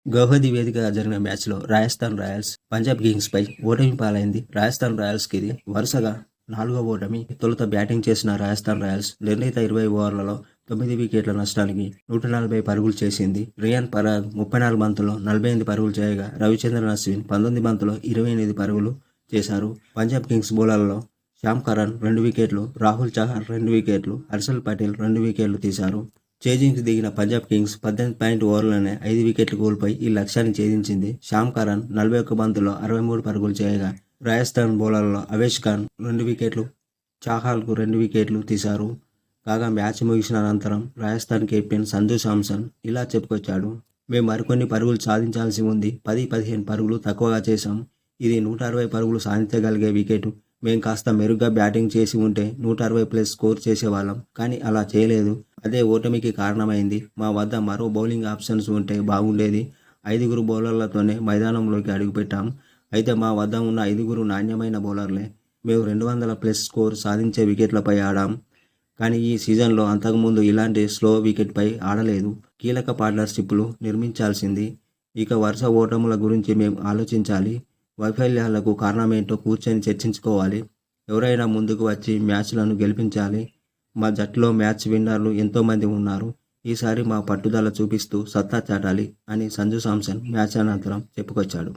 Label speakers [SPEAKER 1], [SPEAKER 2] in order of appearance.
[SPEAKER 1] గౌహతి వేదికగా జరిగిన మ్యాచ్లో రాజస్థాన్ రాయల్స్ పంజాబ్ కింగ్స్పై ఓటమి పాలైంది. రాజస్థాన్ రాయల్స్కి ఇది వరుసగా 4వ ఓటమి. తొలుత బ్యాటింగ్ చేసిన రాజస్థాన్ రాయల్స్ నిర్ణీత 20 ఓవర్లలో 9 వికెట్ల నష్టానికి 140 పరుగులు చేసింది. రియాన్ పరాగ్ 34 బంతుల్లో 48 పరుగులు చేయగా రవిచంద్రన్ అశ్విన్ 19 బంతుల్లో 28 పరుగులు చేశారు. పంజాబ్ కింగ్స్ బౌలర్లలో శ్యామ్ కరణ్ 2 వికెట్లు, రాహుల్ చహర్ 2 వికెట్లు, హర్షల్ పటేల్ 2 వికెట్లు తీశారు. ఛేజింగ్కి దిగిన పంజాబ్ కింగ్స్ 18 ఓవర్లలోనే 5 వికెట్లు కోల్పోయి ఈ లక్ష్యాన్ని ఛేదించింది. శ్యామ్ కరణ్ 41 బంతుల్లో 63 పరుగులు చేయగా రాజస్థాన్ బౌలర్లలో అవేష్ ఖాన్ 2 వికెట్లు, చాహల్కు 2 వికెట్లు తీశారు. కాగా మ్యాచ్ ముగిసిన అనంతరం రాజస్థాన్ కెప్టెన్ సంజు శాంసన్ ఇలా చెప్పుకొచ్చాడు. మేము మరికొన్ని పరుగులు సాధించాల్సి ఉంది. 10-15 పరుగులు తక్కువగా చేశాం. ఇది 160 పరుగులు సాధించగలిగే వికెట్. మేం కాస్త మెరుగ్గా బ్యాటింగ్ చేసి ఉంటే 160+ స్కోర్ చేసేవాళ్ళం. కానీ అలా చేయలేదు. అదే ఓటమికి కారణమైంది. మా వద్ద మరో బౌలింగ్ ఆప్షన్స్ ఉంటే బాగుండేది. 5 బౌలర్లతోనే మైదానంలోకి అడుగుపెట్టాం. అయితే మా వద్ద ఉన్న 5 నాణ్యమైన బౌలర్లే. మేము 200+ స్కోర్ సాధించే వికెట్లపై ఆడాం. కానీ ఈ సీజన్లో అంతకుముందు ఇలాంటి స్లో వికెట్పై ఆడలేదు. కీలక పార్ట్నర్షిప్లు నిర్మించాల్సింది. ఇక వరుస ఓటముల గురించి మేం ఆలోచించాలి. వైఫల్యాలకు కారణమేంటో కూర్చొని చర్చించుకోవాలి. ఎవరైనా ముందుకు వచ్చి మ్యాచ్లను గెలిపించాలి. మా జట్టులో మ్యాచ్ విన్నర్లు ఎంతోమంది ఉన్నారు. ఈసారి మా పట్టుదల చూపిస్తూ సత్తా చాటాలి అని సంజు శాంసన్ మ్యాచ్ అనంతరం చెప్పుకొచ్చాడు.